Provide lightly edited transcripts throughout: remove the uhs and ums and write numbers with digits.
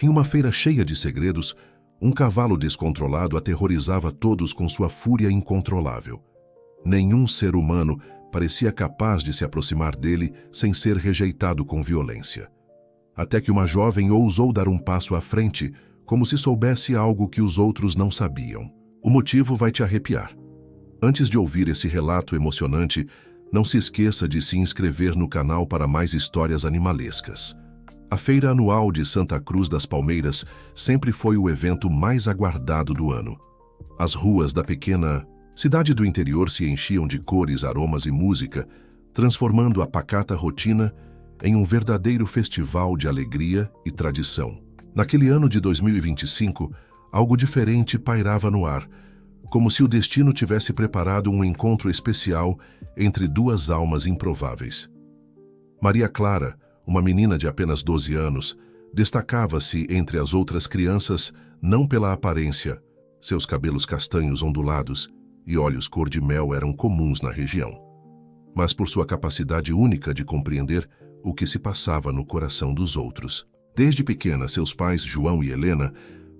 Em uma feira cheia de segredos, um cavalo descontrolado aterrorizava todos com sua fúria incontrolável. Nenhum ser humano parecia capaz de se aproximar dele sem ser rejeitado com violência. Até que uma jovem ousou dar um passo à frente, como se soubesse algo que os outros não sabiam. O motivo vai te arrepiar. Antes de ouvir esse relato emocionante, não se esqueça de se inscrever no canal para mais histórias animalescas. A Feira Anual de Santa Cruz das Palmeiras sempre foi o evento mais aguardado do ano. As ruas da pequena cidade do interior se enchiam de cores, aromas e música, transformando a pacata rotina em um verdadeiro festival de alegria e tradição. Naquele ano de 2025, algo diferente pairava no ar, como se o destino tivesse preparado um encontro especial entre duas almas improváveis. Maria Clara, uma menina de apenas 12 anos, destacava-se entre as outras crianças não pela aparência. Seus cabelos castanhos ondulados e olhos cor-de-mel eram comuns na região, mas por sua capacidade única de compreender o que se passava no coração dos outros. Desde pequena, seus pais, João e Helena,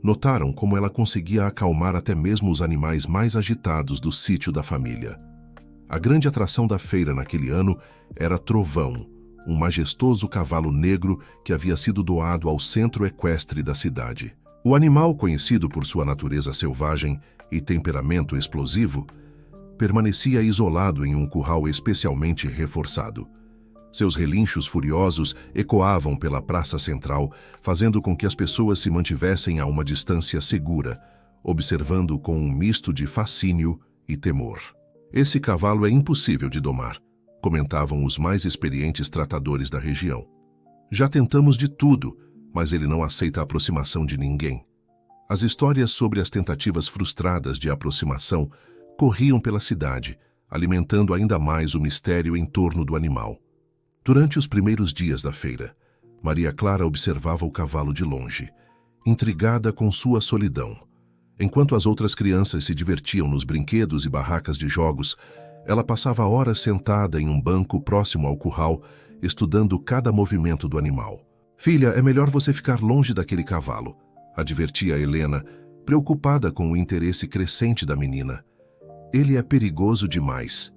notaram como ela conseguia acalmar até mesmo os animais mais agitados do sítio da família. A grande atração da feira naquele ano era Trovão, um majestoso cavalo negro que havia sido doado ao centro equestre da cidade. O animal, conhecido por sua natureza selvagem e temperamento explosivo, permanecia isolado em um curral especialmente reforçado. Seus relinchos furiosos ecoavam pela praça central, fazendo com que as pessoas se mantivessem a uma distância segura, observando com um misto de fascínio e temor. Esse cavalo é impossível de domar, comentavam os mais experientes tratadores da região. Já tentamos de tudo, mas ele não aceita a aproximação de ninguém. As histórias sobre as tentativas frustradas de aproximação corriam pela cidade, alimentando ainda mais o mistério em torno do animal. Durante os primeiros dias da feira, Maria Clara observava o cavalo de longe, intrigada com sua solidão. Enquanto as outras crianças se divertiam nos brinquedos e barracas de jogos, ela passava horas sentada em um banco próximo ao curral, estudando cada movimento do animal. "Filha, é melhor você ficar longe daquele cavalo", advertia Helena, preocupada com o interesse crescente da menina. "Ele é perigoso demais."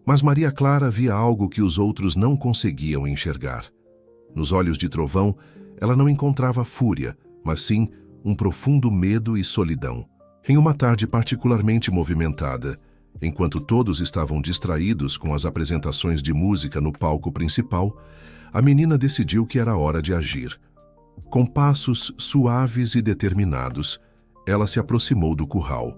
Mas Maria Clara via algo que os outros não conseguiam enxergar. Nos olhos de Trovão, ela não encontrava fúria, mas sim um profundo medo e solidão. Em uma tarde particularmente movimentada, enquanto todos estavam distraídos com as apresentações de música no palco principal, a menina decidiu que era hora de agir. Com passos suaves e determinados, ela se aproximou do curral.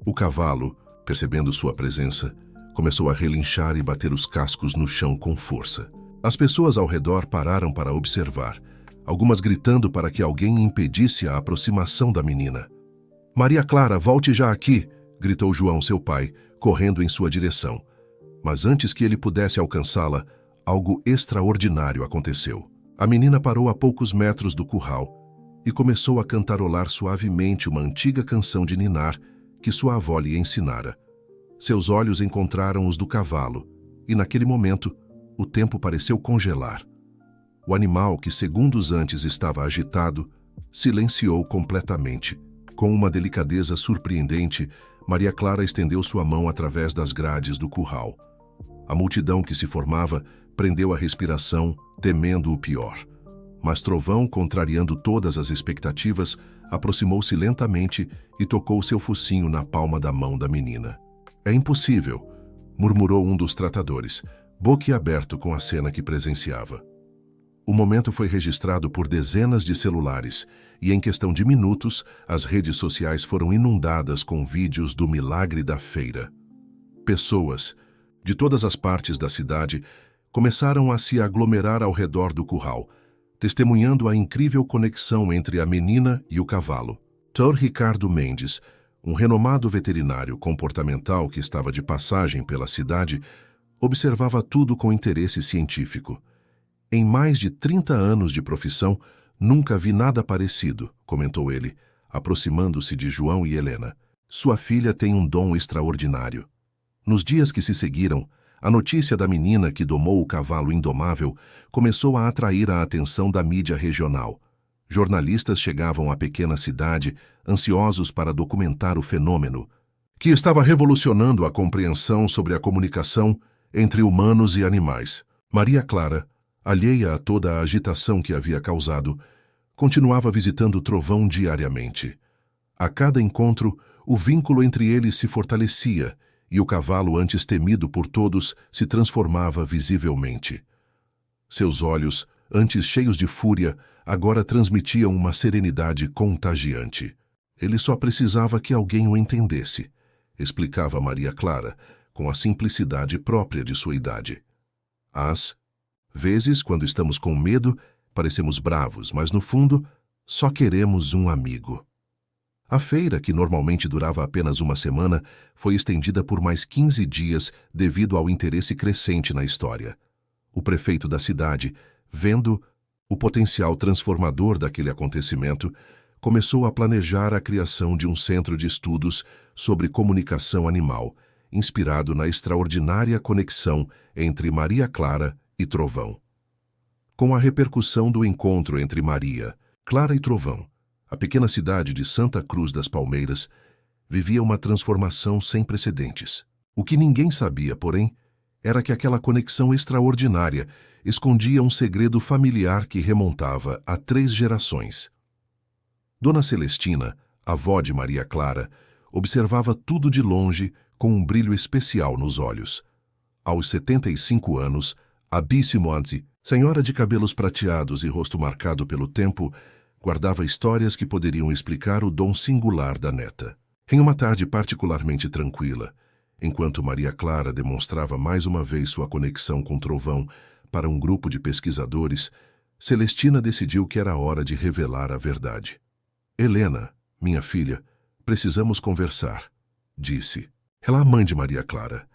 O cavalo, percebendo sua presença, começou a relinchar e bater os cascos no chão com força. As pessoas ao redor pararam para observar, algumas gritando para que alguém impedisse a aproximação da menina. "Maria Clara, volte já aqui!" gritou João, seu pai, correndo em sua direção. Mas antes que ele pudesse alcançá-la, algo extraordinário aconteceu. A menina parou a poucos metros do curral e começou a cantarolar suavemente uma antiga canção de ninar que sua avó lhe ensinara. Seus olhos encontraram os do cavalo, e naquele momento, o tempo pareceu congelar. O animal, que segundos antes estava agitado, silenciou completamente. Com uma delicadeza surpreendente, Maria Clara estendeu sua mão através das grades do curral. A multidão que se formava prendeu a respiração, temendo o pior. Mas Trovão, contrariando todas as expectativas, aproximou-se lentamente e tocou seu focinho na palma da mão da menina. "É impossível", murmurou um dos tratadores, boquiaberto com a cena que presenciava. O momento foi registrado por dezenas de celulares e, em questão de minutos, as redes sociais foram inundadas com vídeos do milagre da feira. Pessoas, de todas as partes da cidade, começaram a se aglomerar ao redor do curral, testemunhando a incrível conexão entre a menina e o cavalo. Dr. Ricardo Mendes, um renomado veterinário comportamental que estava de passagem pela cidade, observava tudo com interesse científico. "Em mais de 30 anos de profissão, nunca vi nada parecido", comentou ele, aproximando-se de João e Helena. "Sua filha tem um dom extraordinário." Nos dias que se seguiram, a notícia da menina que domou o cavalo indomável começou a atrair a atenção da mídia regional. Jornalistas chegavam à pequena cidade, ansiosos para documentar o fenômeno, que estava revolucionando a compreensão sobre a comunicação entre humanos e animais. Maria Clara, alheia a toda a agitação que havia causado, continuava visitando Trovão diariamente. A cada encontro, o vínculo entre eles se fortalecia e o cavalo antes temido por todos se transformava visivelmente. Seus olhos, antes cheios de fúria, agora transmitiam uma serenidade contagiante. Ele só precisava que alguém o entendesse, explicava Maria Clara, com a simplicidade própria de sua idade. Às vezes, quando estamos com medo, parecemos bravos, mas no fundo, só queremos um amigo. A feira, que normalmente durava apenas uma semana, foi estendida por mais 15 dias devido ao interesse crescente na história. O prefeito da cidade, vendo o potencial transformador daquele acontecimento, começou a planejar a criação de um centro de estudos sobre comunicação animal, inspirado na extraordinária conexão entre Maria Clara e Trovão. Com a repercussão do encontro entre Maria, Clara e Trovão, a pequena cidade de Santa Cruz das Palmeiras vivia uma transformação sem precedentes. O que ninguém sabia, porém, era que aquela conexão extraordinária escondia um segredo familiar que remontava a 3 gerações. Dona Celestina, avó de Maria Clara, observava tudo de longe com um brilho especial nos olhos. Aos 75 anos, a Bissimodzi, senhora de cabelos prateados e rosto marcado pelo tempo, guardava histórias que poderiam explicar o dom singular da neta. Em uma tarde particularmente tranquila, enquanto Maria Clara demonstrava mais uma vez sua conexão com Trovão para um grupo de pesquisadores, Celestina decidiu que era hora de revelar a verdade. Helena, minha filha, precisamos conversar, disse. Ela é a mãe de Maria Clara,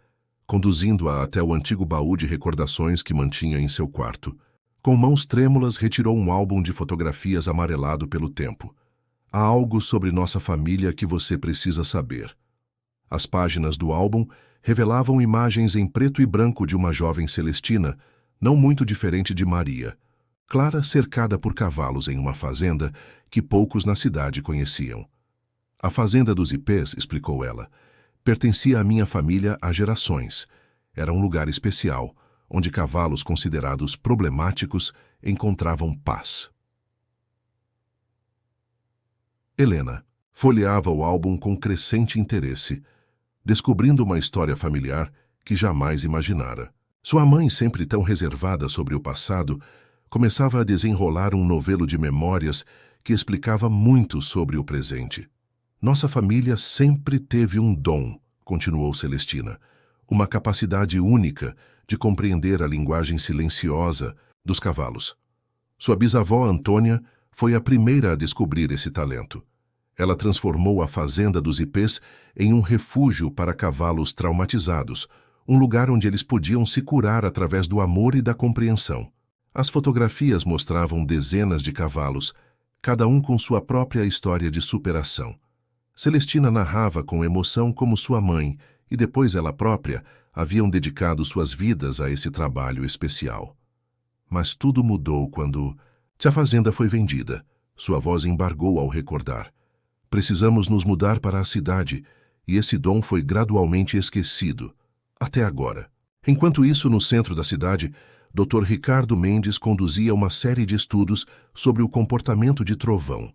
conduzindo-a até o antigo baú de recordações que mantinha em seu quarto. Com mãos trêmulas, retirou um álbum de fotografias amarelado pelo tempo. Há algo sobre nossa família que você precisa saber. As páginas do álbum revelavam imagens em preto e branco de uma jovem Celestina, não muito diferente de Maria. Clara cercada por cavalos em uma fazenda que poucos na cidade conheciam. A fazenda dos Ipês, explicou ela, pertencia à minha família há gerações. Era um lugar especial, onde cavalos considerados problemáticos encontravam paz. Helena folheava o álbum com crescente interesse, descobrindo uma história familiar que jamais imaginara. Sua mãe, sempre tão reservada sobre o passado, começava a desenrolar um novelo de memórias que explicava muito sobre o presente. Nossa família sempre teve um dom, continuou Celestina, uma capacidade única de compreender a linguagem silenciosa dos cavalos. Sua bisavó Antônia foi a primeira a descobrir esse talento. Ela transformou a fazenda dos Ipês em um refúgio para cavalos traumatizados, um lugar onde eles podiam se curar através do amor e da compreensão. As fotografias mostravam dezenas de cavalos, cada um com sua própria história de superação. Celestina narrava com emoção como sua mãe, e depois ela própria, haviam dedicado suas vidas a esse trabalho especial. Mas tudo mudou quando a fazenda foi vendida. Sua voz embargou ao recordar. Precisamos nos mudar para a cidade, e esse dom foi gradualmente esquecido, até agora. Enquanto isso, no centro da cidade, Dr. Ricardo Mendes conduzia uma série de estudos sobre o comportamento de Trovão.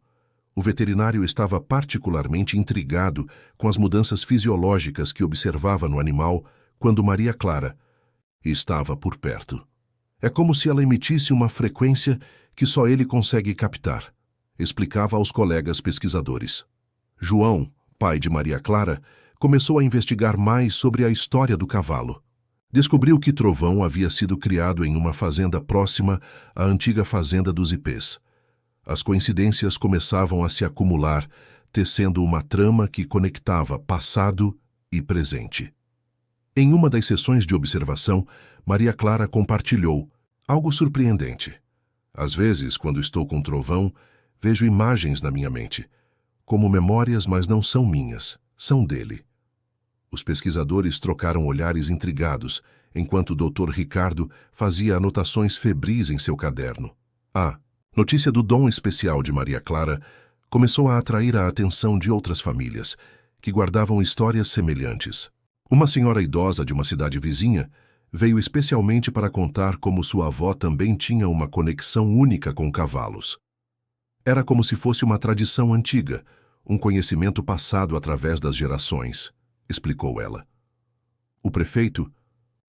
O veterinário estava particularmente intrigado com as mudanças fisiológicas que observava no animal quando Maria Clara estava por perto. É como se ela emitisse uma frequência que só ele consegue captar, explicava aos colegas pesquisadores. João, pai de Maria Clara, começou a investigar mais sobre a história do cavalo. Descobriu que Trovão havia sido criado em uma fazenda próxima à antiga fazenda dos Ipês. As coincidências começavam a se acumular, tecendo uma trama que conectava passado e presente. Em uma das sessões de observação, Maria Clara compartilhou algo surpreendente. Às vezes, quando estou com Trovão, vejo imagens na minha mente, como memórias, mas não são minhas, são dele. Os pesquisadores trocaram olhares intrigados, enquanto o Dr. Ricardo fazia anotações febris em seu caderno. Notícia do dom especial de Maria Clara começou a atrair a atenção de outras famílias, que guardavam histórias semelhantes. Uma senhora idosa de uma cidade vizinha veio especialmente para contar como sua avó também tinha uma conexão única com cavalos. Era como se fosse uma tradição antiga, um conhecimento passado através das gerações, explicou ela. O prefeito,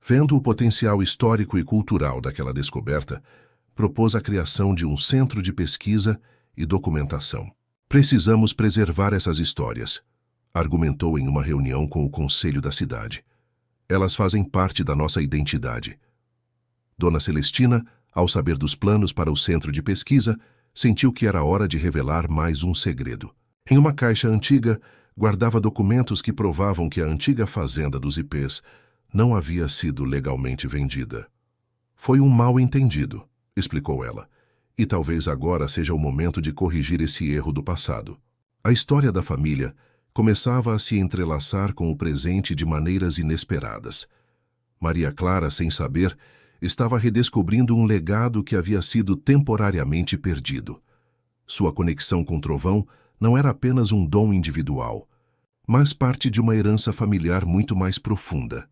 vendo o potencial histórico e cultural daquela descoberta, propôs a criação de um centro de pesquisa e documentação. Precisamos preservar essas histórias, argumentou em uma reunião com o conselho da cidade. Elas fazem parte da nossa identidade. Dona Celestina, ao saber dos planos para o centro de pesquisa, sentiu que era hora de revelar mais um segredo. Em uma caixa antiga, guardava documentos que provavam que a antiga fazenda dos ipês não havia sido legalmente vendida. Foi um mal-entendido, explicou ela, e talvez agora seja o momento de corrigir esse erro do passado. A história da família começava a se entrelaçar com o presente de maneiras inesperadas. Maria Clara, sem saber, estava redescobrindo um legado que havia sido temporariamente perdido. Sua conexão com o trovão não era apenas um dom individual, mas parte de uma herança familiar muito mais profunda.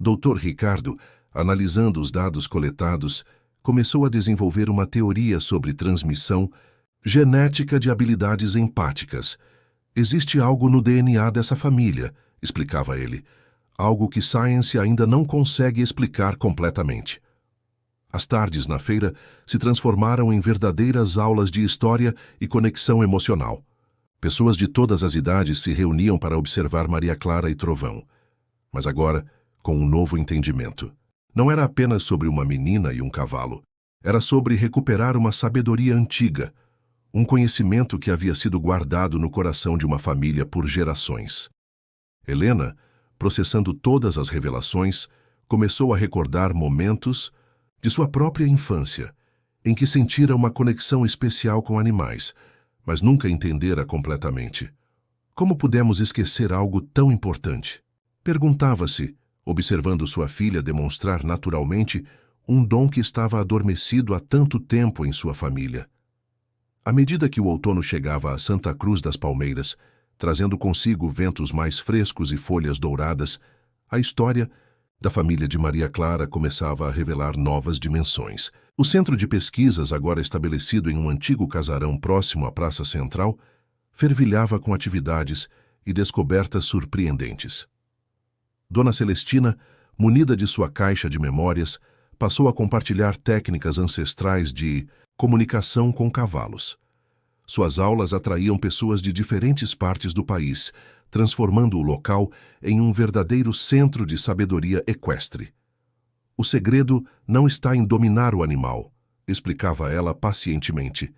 Dr. Ricardo, analisando os dados coletados, começou a desenvolver uma teoria sobre transmissão genética de habilidades empáticas. Existe algo no DNA dessa família, explicava ele, algo que Science ainda não consegue explicar completamente. As tardes na feira se transformaram em verdadeiras aulas de história e conexão emocional. Pessoas de todas as idades se reuniam para observar Maria Clara e Trovão. Mas agora, com um novo entendimento. Não era apenas sobre uma menina e um cavalo. Era sobre recuperar uma sabedoria antiga, um conhecimento que havia sido guardado no coração de uma família por gerações. Helena, processando todas as revelações, começou a recordar momentos de sua própria infância, em que sentira uma conexão especial com animais, mas nunca entendera completamente. Como pudemos esquecer algo tão importante? Perguntava-se, observando sua filha demonstrar naturalmente um dom que estava adormecido há tanto tempo em sua família. À medida que o outono chegava a Santa Cruz das Palmeiras, trazendo consigo ventos mais frescos e folhas douradas, a história da família de Maria Clara começava a revelar novas dimensões. O centro de pesquisas, agora estabelecido em um antigo casarão próximo à Praça Central, fervilhava com atividades e descobertas surpreendentes. Dona Celestina, munida de sua caixa de memórias, passou a compartilhar técnicas ancestrais de comunicação com cavalos. Suas aulas atraíam pessoas de diferentes partes do país, transformando o local em um verdadeiro centro de sabedoria equestre. O segredo não está em dominar o animal, explicava ela pacientemente,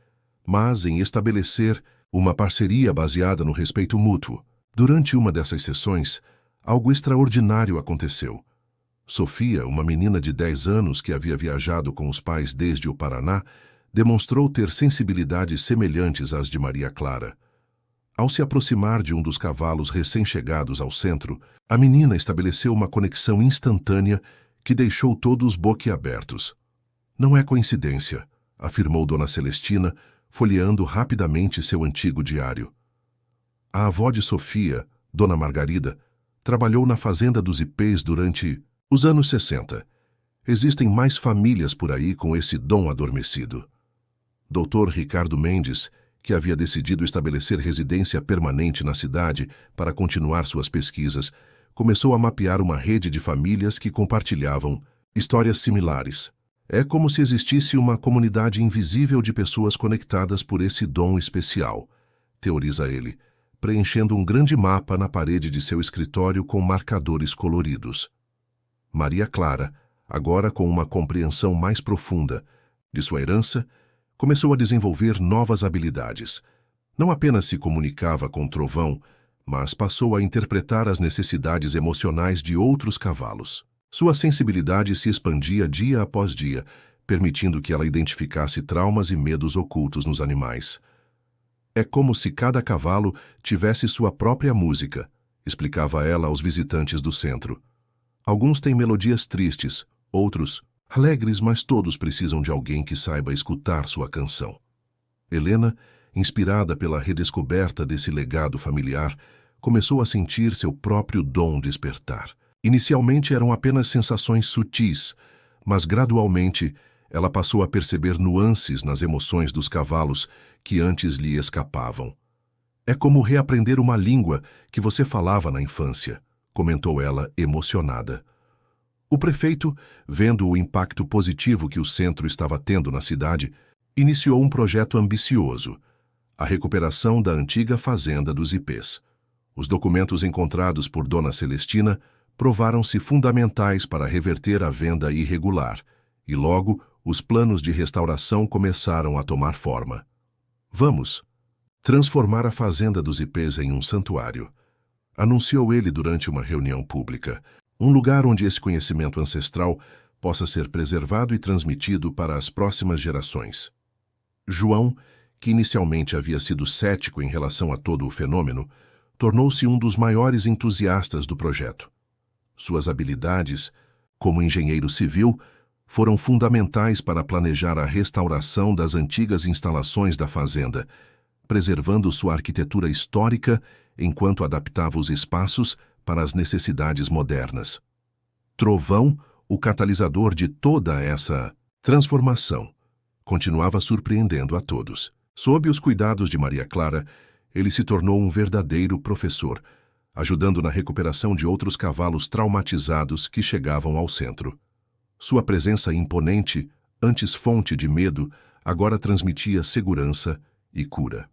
mas em estabelecer uma parceria baseada no respeito mútuo. Durante uma dessas sessões, algo extraordinário aconteceu. Sofia, uma menina de 10 anos que havia viajado com os pais desde o Paraná, demonstrou ter sensibilidades semelhantes às de Maria Clara. Ao se aproximar de um dos cavalos recém-chegados ao centro, a menina estabeleceu uma conexão instantânea que deixou todos boquiabertos. Não é coincidência, afirmou Dona Celestina, folheando rapidamente seu antigo diário. A avó de Sofia, Dona Margarida, trabalhou na fazenda dos ipês durante os anos 60. Existem mais famílias por aí com esse dom adormecido. Dr. Ricardo Mendes, que havia decidido estabelecer residência permanente na cidade para continuar suas pesquisas, começou a mapear uma rede de famílias que compartilhavam histórias similares. É como se existisse uma comunidade invisível de pessoas conectadas por esse dom especial, teoriza ele, preenchendo um grande mapa na parede de seu escritório com marcadores coloridos. Maria Clara, agora com uma compreensão mais profunda de sua herança, começou a desenvolver novas habilidades. Não apenas se comunicava com o trovão, mas passou a interpretar as necessidades emocionais de outros cavalos. Sua sensibilidade se expandia dia após dia, permitindo que ela identificasse traumas e medos ocultos nos animais. É como se cada cavalo tivesse sua própria música, explicava ela aos visitantes do centro. Alguns têm melodias tristes, outros alegres, mas todos precisam de alguém que saiba escutar sua canção. Helena, inspirada pela redescoberta desse legado familiar, começou a sentir seu próprio dom despertar. Inicialmente eram apenas sensações sutis, mas gradualmente ela passou a perceber nuances nas emoções dos cavalos que antes lhe escapavam. É como reaprender uma língua que você falava na infância, comentou ela emocionada. O prefeito, vendo o impacto positivo que o centro estava tendo na cidade, iniciou um projeto ambicioso: a recuperação da antiga fazenda dos Ipês. Os documentos encontrados por Dona Celestina provaram-se fundamentais para reverter a venda irregular, e logo os planos de restauração começaram a tomar forma. Vamos transformar a fazenda dos Ipês em um santuário, anunciou ele durante uma reunião pública, um lugar onde esse conhecimento ancestral possa ser preservado e transmitido para as próximas gerações. João, que inicialmente havia sido cético em relação a todo o fenômeno, tornou-se um dos maiores entusiastas do projeto. Suas habilidades, como engenheiro civil, foram fundamentais para planejar a restauração das antigas instalações da fazenda, preservando sua arquitetura histórica enquanto adaptava os espaços para as necessidades modernas. Trovão, o catalisador de toda essa transformação, continuava surpreendendo a todos. Sob os cuidados de Maria Clara, ele se tornou um verdadeiro professor, ajudando na recuperação de outros cavalos traumatizados que chegavam ao centro. Sua presença imponente, antes fonte de medo, agora transmitia segurança e cura.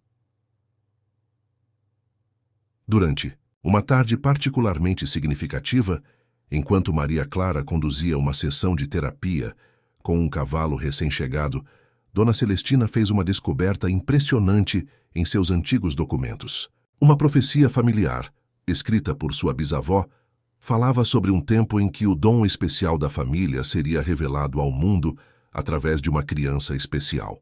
Durante uma tarde particularmente significativa, enquanto Maria Clara conduzia uma sessão de terapia com um cavalo recém-chegado, Dona Celestina fez uma descoberta impressionante em seus antigos documentos. Uma profecia familiar, escrita por sua bisavó, falava sobre um tempo em que o dom especial da família seria revelado ao mundo através de uma criança especial.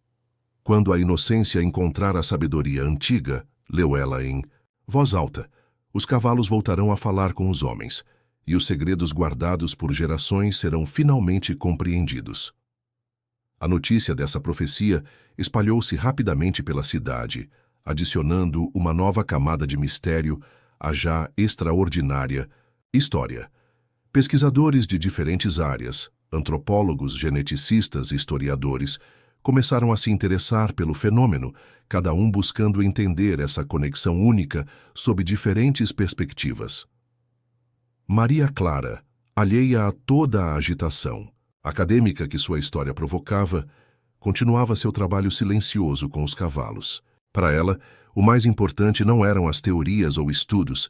Quando a inocência encontrar a sabedoria antiga, leu ela em voz alta, os cavalos voltarão a falar com os homens, e os segredos guardados por gerações serão finalmente compreendidos. A notícia dessa profecia espalhou-se rapidamente pela cidade, adicionando uma nova camada de mistério à já extraordinária história. Pesquisadores de diferentes áreas, antropólogos, geneticistas e historiadores, começaram a se interessar pelo fenômeno, cada um buscando entender essa conexão única sob diferentes perspectivas. Maria Clara, alheia a toda a agitação acadêmica que sua história provocava, continuava seu trabalho silencioso com os cavalos. Para ela, o mais importante não eram as teorias ou estudos,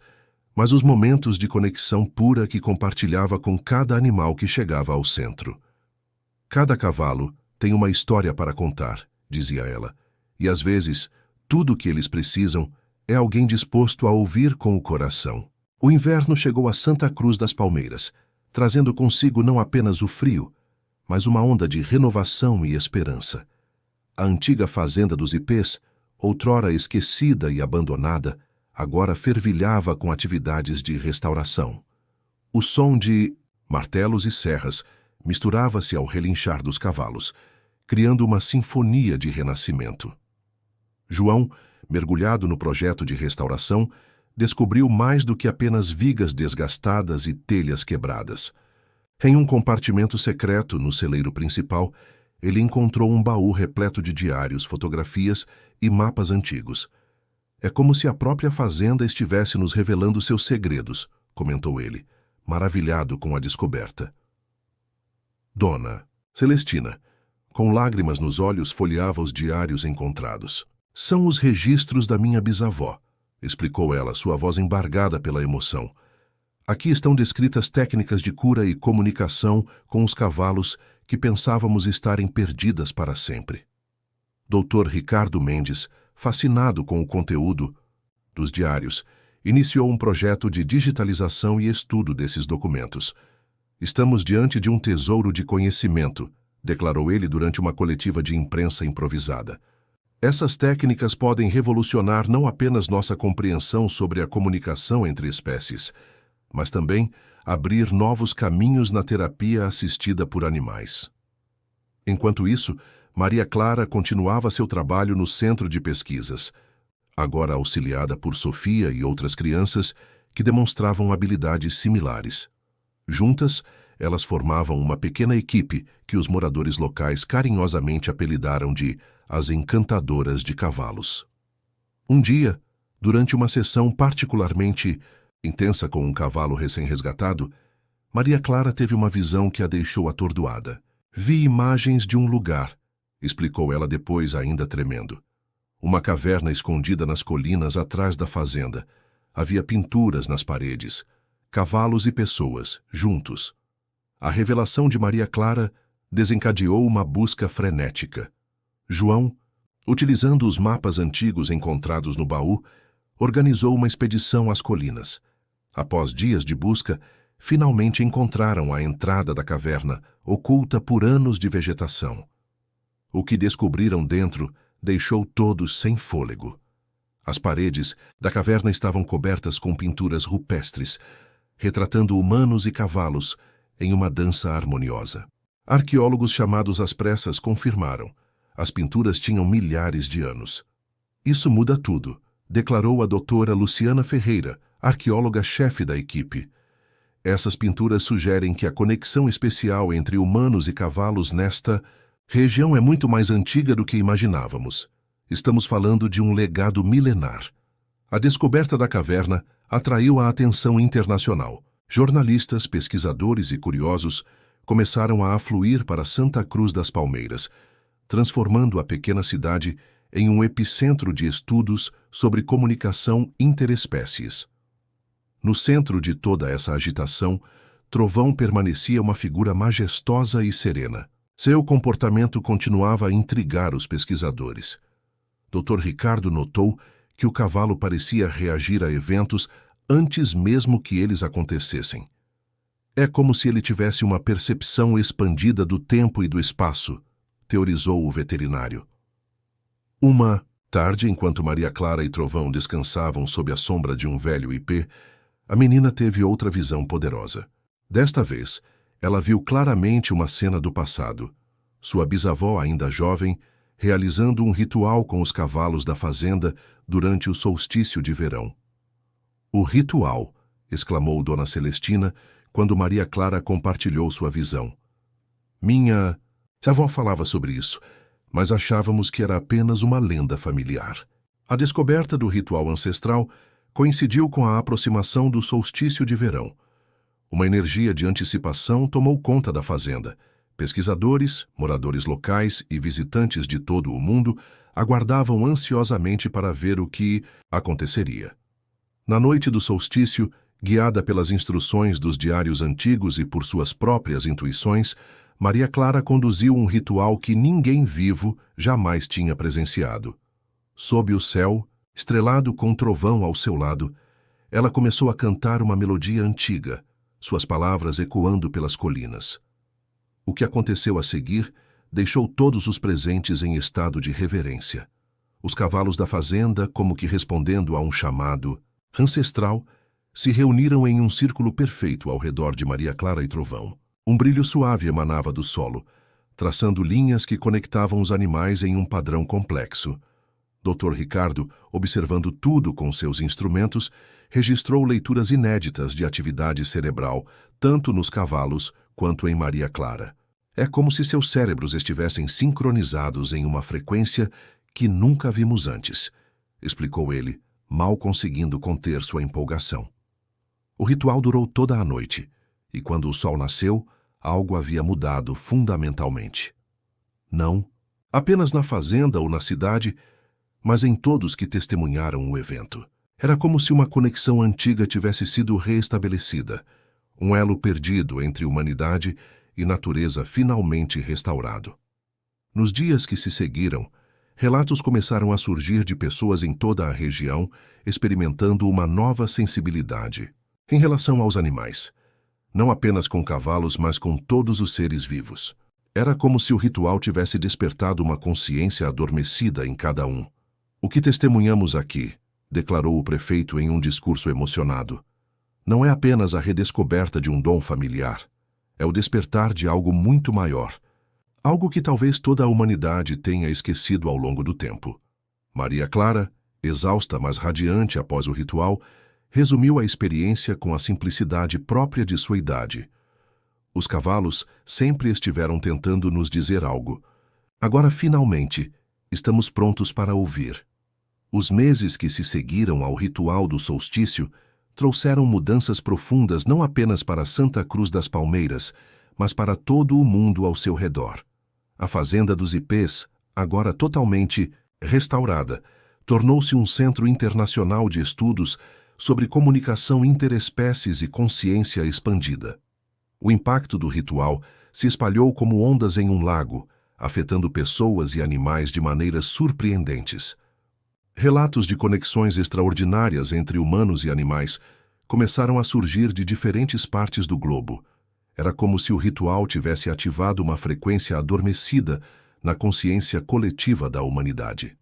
mas os momentos de conexão pura que compartilhava com cada animal que chegava ao centro. Cada cavalo tem uma história para contar, dizia ela, e às vezes, tudo o que eles precisam é alguém disposto a ouvir com o coração. O inverno chegou a Santa Cruz das Palmeiras, trazendo consigo não apenas o frio, mas uma onda de renovação e esperança. A antiga fazenda dos Ipês, outrora esquecida e abandonada, agora fervilhava com atividades de restauração. O som de martelos e serras misturava-se ao relinchar dos cavalos, criando uma sinfonia de renascimento. João, mergulhado no projeto de restauração, descobriu mais do que apenas vigas desgastadas e telhas quebradas. Em um compartimento secreto no celeiro principal, ele encontrou um baú repleto de diários, fotografias e mapas antigos. É como se a própria fazenda estivesse nos revelando seus segredos, comentou ele, maravilhado com a descoberta. Dona Celestina, com lágrimas nos olhos, folheava os diários encontrados. São os registros da minha bisavó, explicou ela, sua voz embargada pela emoção. Aqui estão descritas técnicas de cura e comunicação com os cavalos que pensávamos estarem perdidas para sempre. Dr. Ricardo Mendes, fascinado com o conteúdo dos diários, iniciou um projeto de digitalização e estudo desses documentos. Estamos diante de um tesouro de conhecimento, declarou ele durante uma coletiva de imprensa improvisada. Essas técnicas podem revolucionar não apenas nossa compreensão sobre a comunicação entre espécies, mas também abrir novos caminhos na terapia assistida por animais. Enquanto isso, Maria Clara continuava seu trabalho no centro de pesquisas, agora auxiliada por Sofia e outras crianças que demonstravam habilidades similares. Juntas, elas formavam uma pequena equipe que os moradores locais carinhosamente apelidaram de as Encantadoras de Cavalos. Um dia, durante uma sessão particularmente intensa com um cavalo recém-resgatado, Maria Clara teve uma visão que a deixou atordoada. Vi imagens de um lugar, explicou ela depois, ainda tremendo. Uma caverna escondida nas colinas atrás da fazenda. Havia pinturas nas paredes, cavalos e pessoas, juntos. A revelação de Maria Clara desencadeou uma busca frenética. João, utilizando os mapas antigos encontrados no baú, organizou uma expedição às colinas. Após dias de busca, finalmente encontraram a entrada da caverna, oculta por anos de vegetação. O que descobriram dentro deixou todos sem fôlego. As paredes da caverna estavam cobertas com pinturas rupestres, retratando humanos e cavalos em uma dança harmoniosa. Arqueólogos chamados às pressas confirmaram. As pinturas tinham milhares de anos. Isso muda tudo, declarou a doutora Luciana Ferreira, arqueóloga-chefe da equipe. Essas pinturas sugerem que a conexão especial entre humanos e cavalos nesta região é muito mais antiga do que imaginávamos. Estamos falando de um legado milenar. A descoberta da caverna atraiu a atenção internacional. Jornalistas, pesquisadores e curiosos começaram a afluir para Santa Cruz das Palmeiras, transformando a pequena cidade em um epicentro de estudos sobre comunicação interespécies. No centro de toda essa agitação, Trovão permanecia uma figura majestosa e serena. Seu comportamento continuava a intrigar os pesquisadores. Dr. Ricardo notou que o cavalo parecia reagir a eventos antes mesmo que eles acontecessem. É como se ele tivesse uma percepção expandida do tempo e do espaço, teorizou o veterinário. Uma tarde, enquanto Maria Clara e Trovão descansavam sob a sombra de um velho ipê, a menina teve outra visão poderosa. Desta vez, ela viu claramente uma cena do passado. Sua bisavó, ainda jovem, realizando um ritual com os cavalos da fazenda durante o solstício de verão. "O ritual!", exclamou Dona Celestina quando Maria Clara compartilhou sua visão. "Minha avó falava sobre isso, mas achávamos que era apenas uma lenda familiar." A descoberta do ritual ancestral coincidiu com a aproximação do solstício de verão. Uma energia de antecipação tomou conta da fazenda. Pesquisadores, moradores locais e visitantes de todo o mundo aguardavam ansiosamente para ver o que aconteceria. Na noite do solstício, guiada pelas instruções dos diários antigos e por suas próprias intuições, Maria Clara conduziu um ritual que ninguém vivo jamais tinha presenciado. Sob o céu, estrelado com um trovão ao seu lado, ela começou a cantar uma melodia antiga, suas palavras ecoando pelas colinas. O que aconteceu a seguir deixou todos os presentes em estado de reverência. Os cavalos da fazenda, como que respondendo a um chamado ancestral, se reuniram em um círculo perfeito ao redor de Maria Clara e Trovão. Um brilho suave emanava do solo, traçando linhas que conectavam os animais em um padrão complexo. Dr. Ricardo, observando tudo com seus instrumentos, registrou leituras inéditas de atividade cerebral, tanto nos cavalos quanto em Maria Clara. É como se seus cérebros estivessem sincronizados em uma frequência que nunca vimos antes, explicou ele, mal conseguindo conter sua empolgação. O ritual durou toda a noite, e quando o sol nasceu, algo havia mudado fundamentalmente. Não apenas na fazenda ou na cidade, mas em todos que testemunharam o evento. Era como se uma conexão antiga tivesse sido reestabelecida, um elo perdido entre humanidade e natureza finalmente restaurado. Nos dias que se seguiram, relatos começaram a surgir de pessoas em toda a região experimentando uma nova sensibilidade em relação aos animais, não apenas com cavalos, mas com todos os seres vivos. Era como se o ritual tivesse despertado uma consciência adormecida em cada um. "O que testemunhamos aqui", declarou o prefeito em um discurso emocionado, "não é apenas a redescoberta de um dom familiar, é o despertar de algo muito maior, Algo que talvez toda a humanidade tenha esquecido ao longo do tempo. Maria Clara, exausta mas radiante após o ritual, resumiu a experiência com a simplicidade própria de sua idade. Os cavalos sempre estiveram tentando nos dizer algo. Agora, finalmente, estamos prontos para ouvir. Os meses que se seguiram ao ritual do solstício trouxeram mudanças profundas não apenas para Santa Cruz das Palmeiras, mas para todo o mundo ao seu redor. A Fazenda dos Ipês, agora totalmente restaurada, tornou-se um centro internacional de estudos sobre comunicação interespécies e consciência expandida. O impacto do ritual se espalhou como ondas em um lago, afetando pessoas e animais de maneiras surpreendentes. Relatos de conexões extraordinárias entre humanos e animais começaram a surgir de diferentes partes do globo. Era como se o ritual tivesse ativado uma frequência adormecida na consciência coletiva da humanidade.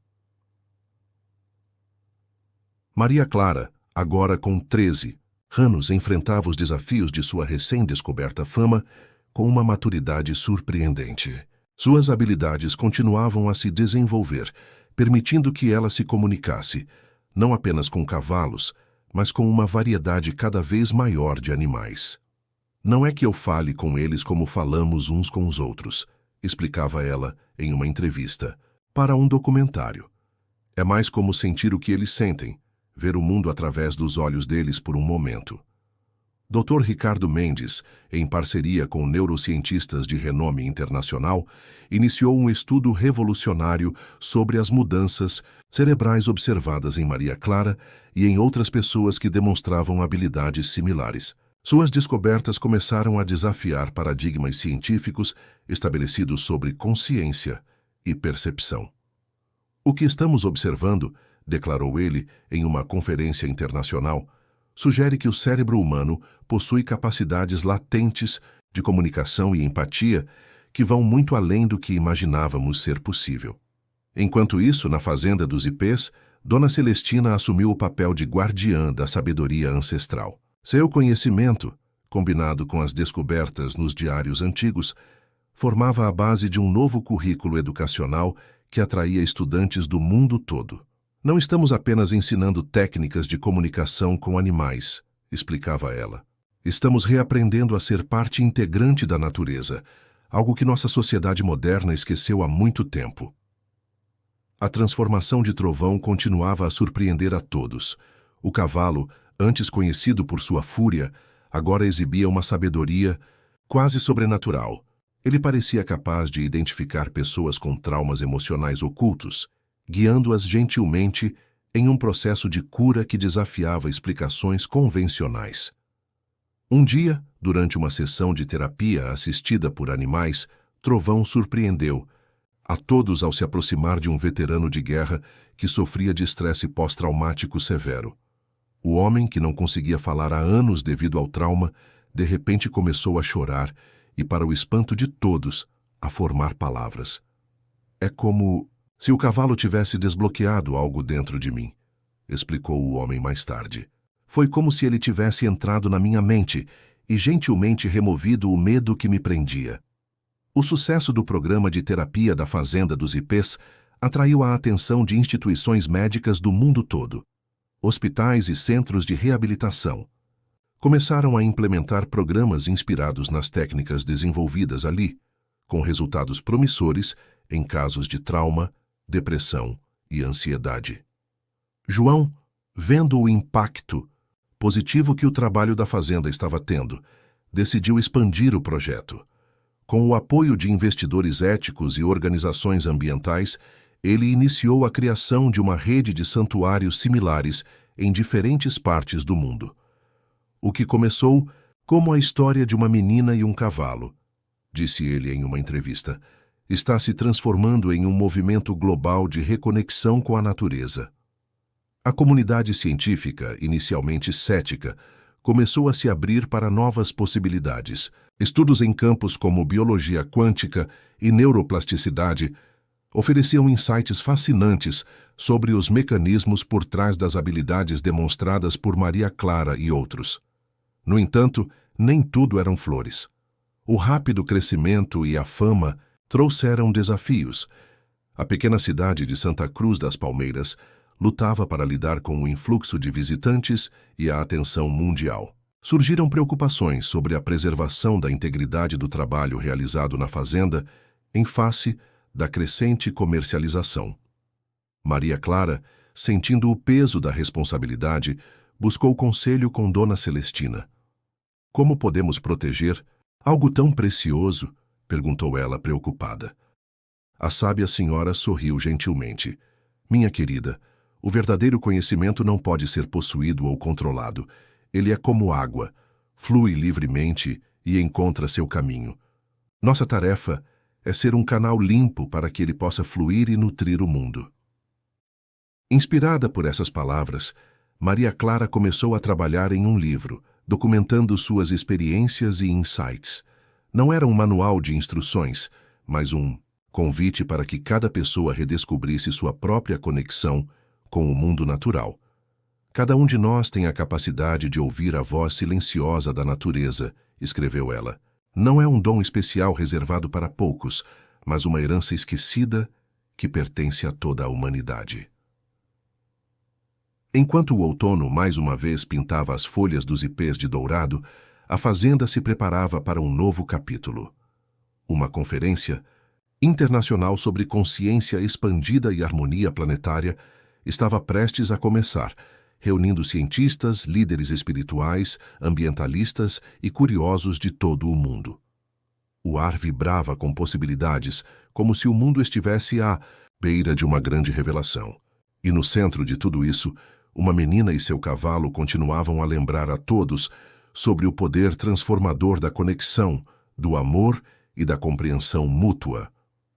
Maria Clara, agora com 13 anos, enfrentava os desafios de sua recém-descoberta fama com uma maturidade surpreendente. Suas habilidades continuavam a se desenvolver, permitindo que ela se comunicasse, não apenas com cavalos, mas com uma variedade cada vez maior de animais. Não é que eu fale com eles como falamos uns com os outros, explicava ela em uma entrevista, para um documentário. É mais como sentir o que eles sentem, ver o mundo através dos olhos deles por um momento. Dr. Ricardo Mendes, em parceria com neurocientistas de renome internacional, iniciou um estudo revolucionário sobre as mudanças cerebrais observadas em Maria Clara e em outras pessoas que demonstravam habilidades similares. Suas descobertas começaram a desafiar paradigmas científicos estabelecidos sobre consciência e percepção. O que estamos observando, declarou ele em uma conferência internacional, sugere que o cérebro humano possui capacidades latentes de comunicação e empatia que vão muito além do que imaginávamos ser possível. Enquanto isso, na Fazenda dos Ipês, Dona Celestina assumiu o papel de guardiã da sabedoria ancestral. Seu conhecimento, combinado com as descobertas nos diários antigos, formava a base de um novo currículo educacional que atraía estudantes do mundo todo. Não estamos apenas ensinando técnicas de comunicação com animais, explicava ela. Estamos reaprendendo a ser parte integrante da natureza, algo que nossa sociedade moderna esqueceu há muito tempo. A transformação de Trovão continuava a surpreender a todos. O cavalo, antes conhecido por sua fúria, agora exibia uma sabedoria quase sobrenatural. Ele parecia capaz de identificar pessoas com traumas emocionais ocultos, guiando-as gentilmente em um processo de cura que desafiava explicações convencionais. Um dia, durante uma sessão de terapia assistida por animais, Trovão surpreendeu a todos ao se aproximar de um veterano de guerra que sofria de estresse pós-traumático severo. O homem, que não conseguia falar há anos devido ao trauma, de repente começou a chorar e, para o espanto de todos, a formar palavras. É como se o cavalo tivesse desbloqueado algo dentro de mim, explicou o homem mais tarde. Foi como se ele tivesse entrado na minha mente e gentilmente removido o medo que me prendia. O sucesso do programa de terapia da Fazenda dos Ipês atraiu a atenção de instituições médicas do mundo todo. Hospitais e centros de reabilitação começaram a implementar programas inspirados nas técnicas desenvolvidas ali, com resultados promissores em casos de trauma, depressão e ansiedade. João, vendo o impacto positivo que o trabalho da Fazenda estava tendo, decidiu expandir o projeto. Com o apoio de investidores éticos e organizações ambientais, ele iniciou a criação de uma rede de santuários similares em diferentes partes do mundo. O que começou como a história de uma menina e um cavalo, disse ele em uma entrevista, está se transformando em um movimento global de reconexão com a natureza. A comunidade científica, inicialmente cética, começou a se abrir para novas possibilidades. Estudos em campos como biologia quântica e neuroplasticidade ofereciam insights fascinantes sobre os mecanismos por trás das habilidades demonstradas por Maria Clara e outros. No entanto, nem tudo eram flores. O rápido crescimento e a fama trouxeram desafios. A pequena cidade de Santa Cruz das Palmeiras lutava para lidar com o influxo de visitantes e a atenção mundial. Surgiram preocupações sobre a preservação da integridade do trabalho realizado na fazenda em face da crescente comercialização. Maria Clara, sentindo o peso da responsabilidade, buscou conselho com Dona Celestina. Como podemos proteger algo tão precioso? Perguntou ela preocupada. A sábia senhora sorriu gentilmente. Minha querida, o verdadeiro conhecimento não pode ser possuído ou controlado. Ele é como água, flui livremente e encontra seu caminho. Nossa tarefa é ser um canal limpo para que ele possa fluir e nutrir o mundo. Inspirada por essas palavras, Maria Clara começou a trabalhar em um livro, documentando suas experiências e insights. Não era um manual de instruções, mas um convite para que cada pessoa redescobrisse sua própria conexão com o mundo natural. Cada um de nós tem a capacidade de ouvir a voz silenciosa da natureza, escreveu ela. Não é um dom especial reservado para poucos, mas uma herança esquecida que pertence a toda a humanidade. Enquanto o outono mais uma vez pintava as folhas dos ipês de dourado, a fazenda se preparava para um novo capítulo. Uma conferência internacional sobre consciência expandida e harmonia planetária estava prestes a começar, reunindo cientistas, líderes espirituais, ambientalistas e curiosos de todo o mundo. O ar vibrava com possibilidades, como se o mundo estivesse à beira de uma grande revelação. E no centro de tudo isso, uma menina e seu cavalo continuavam a lembrar a todos sobre o poder transformador da conexão, do amor e da compreensão mútua.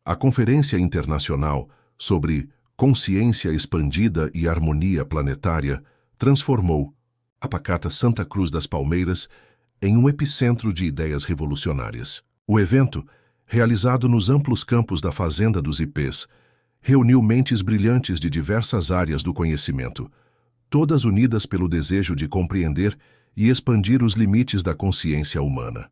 A Conferência Internacional sobre Consciência Expandida e Harmonia Planetária transformou a pacata Santa Cruz das Palmeiras em um epicentro de ideias revolucionárias. O evento, realizado nos amplos campos da Fazenda dos Ipês, reuniu mentes brilhantes de diversas áreas do conhecimento, todas unidas pelo desejo de compreender e expandir os limites da consciência humana.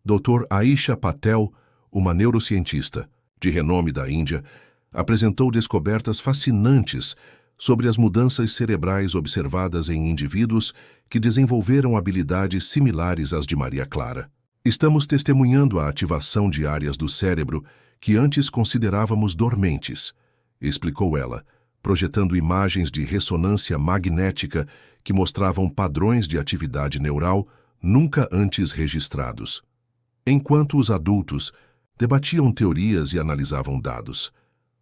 Dr. Aisha Patel, uma neurocientista de renome da Índia, apresentou descobertas fascinantes sobre as mudanças cerebrais observadas em indivíduos que desenvolveram habilidades similares às de Maria Clara. Estamos testemunhando a ativação de áreas do cérebro que antes considerávamos dormentes, explicou ela, projetando imagens de ressonância magnética que mostravam padrões de atividade neural nunca antes registrados. Enquanto os adultos debatiam teorias e analisavam dados,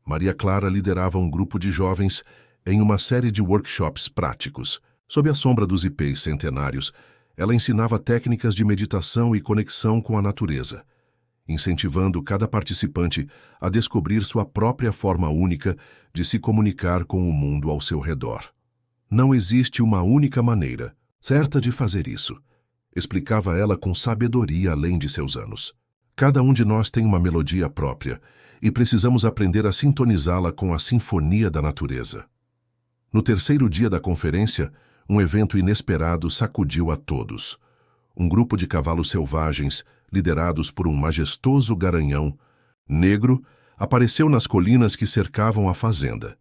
Maria Clara liderava um grupo de jovens em uma série de workshops práticos. Sob a sombra dos ipês centenários, ela ensinava técnicas de meditação e conexão com a natureza, incentivando cada participante a descobrir sua própria forma única de se comunicar com o mundo ao seu redor. Não existe uma única maneira certa de fazer isso, explicava ela com sabedoria além de seus anos. Cada um de nós tem uma melodia própria e precisamos aprender a sintonizá-la com a sinfonia da natureza. No terceiro dia da conferência, um evento inesperado sacudiu a todos. Um grupo de cavalos selvagens, liderados por um majestoso garanhão negro, apareceu nas colinas que cercavam a fazenda.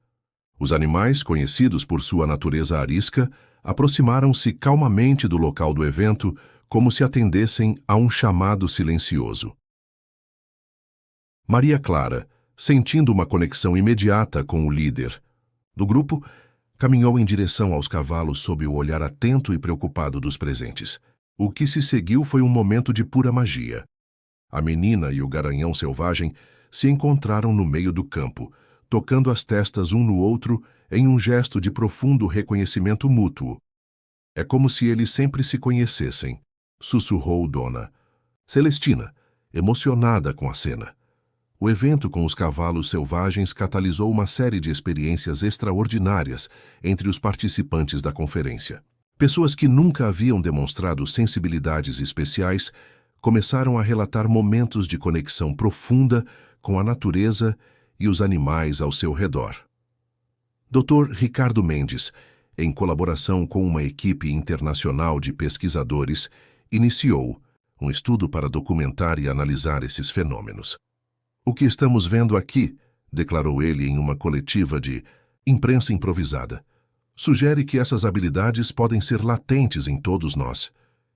Os animais, conhecidos por sua natureza arisca, aproximaram-se calmamente do local do evento, como se atendessem a um chamado silencioso. Maria Clara, sentindo uma conexão imediata com o líder do grupo, caminhou em direção aos cavalos sob o olhar atento e preocupado dos presentes. O que se seguiu foi um momento de pura magia. A menina e o garanhão selvagem se encontraram no meio do campo, tocando as testas um no outro em um gesto de profundo reconhecimento mútuo. É como se eles sempre se conhecessem, sussurrou Dona Celestina, emocionada com a cena. O evento com os cavalos selvagens catalisou uma série de experiências extraordinárias entre os participantes da conferência. Pessoas que nunca haviam demonstrado sensibilidades especiais começaram a relatar momentos de conexão profunda com a natureza e os animais ao seu redor. Dr. Ricardo Mendes, em colaboração com uma equipe internacional de pesquisadores, iniciou um estudo para documentar e analisar esses fenômenos. O que estamos vendo aqui, declarou ele em uma coletiva de imprensa improvisada, sugere que essas habilidades podem ser latentes em todos nós,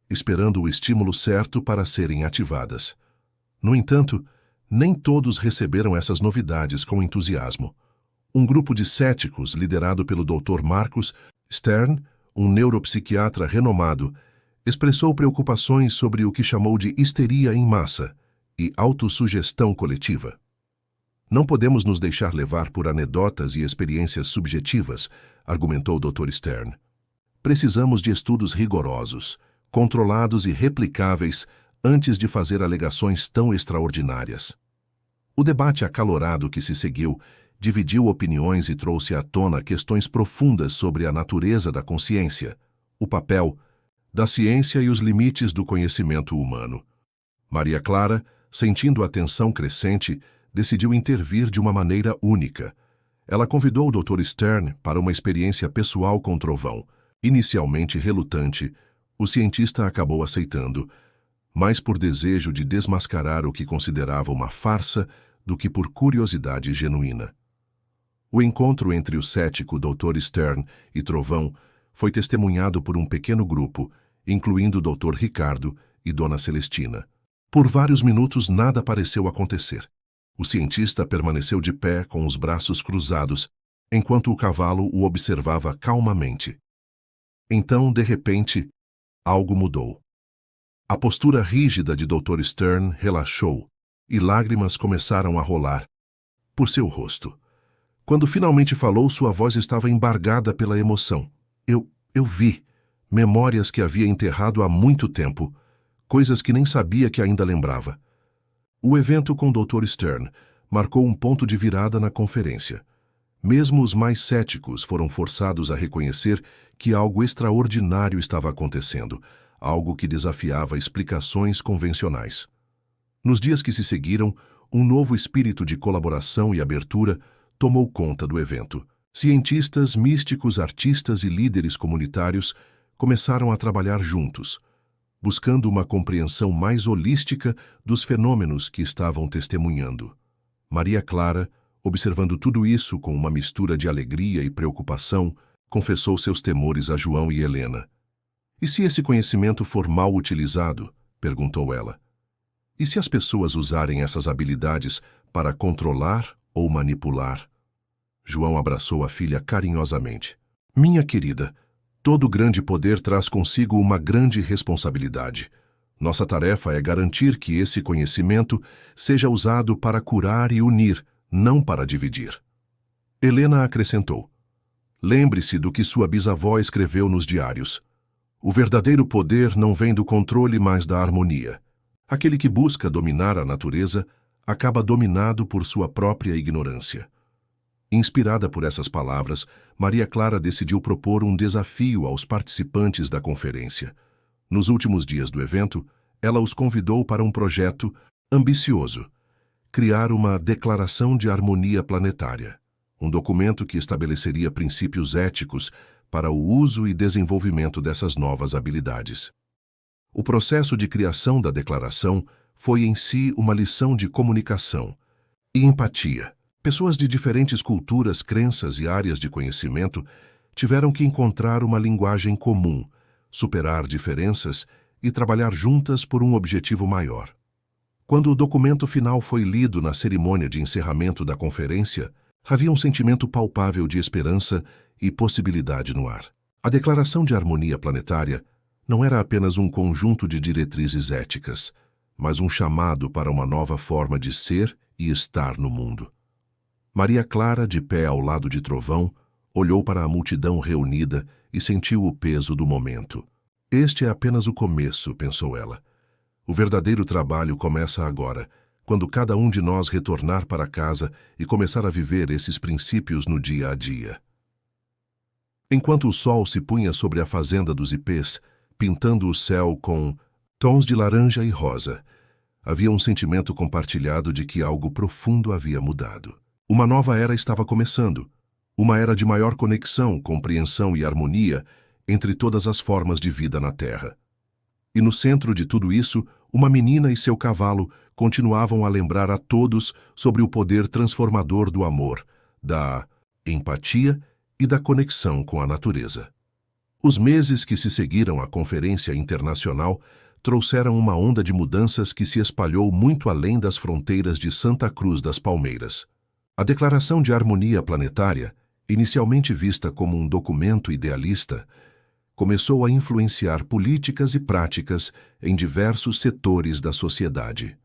esperando o estímulo certo para serem ativadas. No entanto, nem todos receberam essas novidades com entusiasmo. Um grupo de céticos, liderado pelo Dr. Marcus Stern, um neuropsiquiatra renomado, expressou preocupações sobre o que chamou de histeria em massa e autossugestão coletiva. Não podemos nos deixar levar por anedotas e experiências subjetivas, argumentou o Dr. Stern. Precisamos de estudos rigorosos, controlados e replicáveis antes de fazer alegações tão extraordinárias. O debate acalorado que se seguiu dividiu opiniões e trouxe à tona questões profundas sobre a natureza da consciência, o papel da ciência e os limites do conhecimento humano. Maria Clara, sentindo a tensão crescente, decidiu intervir de uma maneira única. Ela convidou o Dr. Stern para uma experiência pessoal com trovão. Inicialmente relutante, o cientista acabou aceitando, mais por desejo de desmascarar o que considerava uma farsa do que por curiosidade genuína. O encontro entre o cético Dr. Stern e Trovão foi testemunhado por um pequeno grupo, incluindo o Dr. Ricardo e Dona Celestina. Por vários minutos nada pareceu acontecer. O cientista permaneceu de pé com os braços cruzados, enquanto o cavalo o observava calmamente. Então, de repente, algo mudou. A postura rígida de Dr. Stern relaxou e lágrimas começaram a rolar por seu rosto. Quando finalmente falou, sua voz estava embargada pela emoção. Eu vi memórias que havia enterrado há muito tempo, coisas que nem sabia que ainda lembrava. O evento com Dr. Stern marcou um ponto de virada na conferência. Mesmo os mais céticos foram forçados a reconhecer que algo extraordinário estava acontecendo, algo que desafiava explicações convencionais. Nos dias que se seguiram, um novo espírito de colaboração e abertura tomou conta do evento. Cientistas, místicos, artistas e líderes comunitários começaram a trabalhar juntos, buscando uma compreensão mais holística dos fenômenos que estavam testemunhando. Maria Clara, observando tudo isso com uma mistura de alegria e preocupação, confessou seus temores a João e Helena. E se esse conhecimento for mal utilizado? Perguntou ela. E se as pessoas usarem essas habilidades para controlar ou manipular? João abraçou a filha carinhosamente. Minha querida, todo grande poder traz consigo uma grande responsabilidade. Nossa tarefa é garantir que esse conhecimento seja usado para curar e unir, não para dividir. Helena acrescentou. Lembre-se do que sua bisavó escreveu nos diários. O verdadeiro poder não vem do controle, mas da harmonia. Aquele que busca dominar a natureza acaba dominado por sua própria ignorância. Inspirada por essas palavras, Maria Clara decidiu propor um desafio aos participantes da conferência. Nos últimos dias do evento, ela os convidou para um projeto ambicioso: criar uma Declaração de Harmonia Planetária, um documento que estabeleceria princípios éticos para o uso e desenvolvimento dessas novas habilidades. O processo de criação da declaração foi em si uma lição de comunicação e empatia. Pessoas de diferentes culturas, crenças e áreas de conhecimento tiveram que encontrar uma linguagem comum, superar diferenças e trabalhar juntas por um objetivo maior. Quando o documento final foi lido na cerimônia de encerramento da conferência, havia um sentimento palpável de esperança e possibilidade no ar. A Declaração de Harmonia Planetária não era apenas um conjunto de diretrizes éticas, mas um chamado para uma nova forma de ser e estar no mundo. Maria Clara, de pé ao lado de Trovão, olhou para a multidão reunida e sentiu o peso do momento. Este é apenas o começo, pensou ela. O verdadeiro trabalho começa agora, quando cada um de nós retornar para casa e começar a viver esses princípios no dia a dia. Enquanto o sol se punha sobre a fazenda dos ipês, pintando o céu com tons de laranja e rosa, havia um sentimento compartilhado de que algo profundo havia mudado. Uma nova era estava começando, uma era de maior conexão, compreensão e harmonia entre todas as formas de vida na Terra. E no centro de tudo isso, uma menina e seu cavalo continuavam a lembrar a todos sobre o poder transformador do amor, da empatia e da conexão com a natureza. Os meses que se seguiram à Conferência Internacional trouxeram uma onda de mudanças que se espalhou muito além das fronteiras de Santa Cruz das Palmeiras. A Declaração de Harmonia Planetária, inicialmente vista como um documento idealista, começou a influenciar políticas e práticas em diversos setores da sociedade.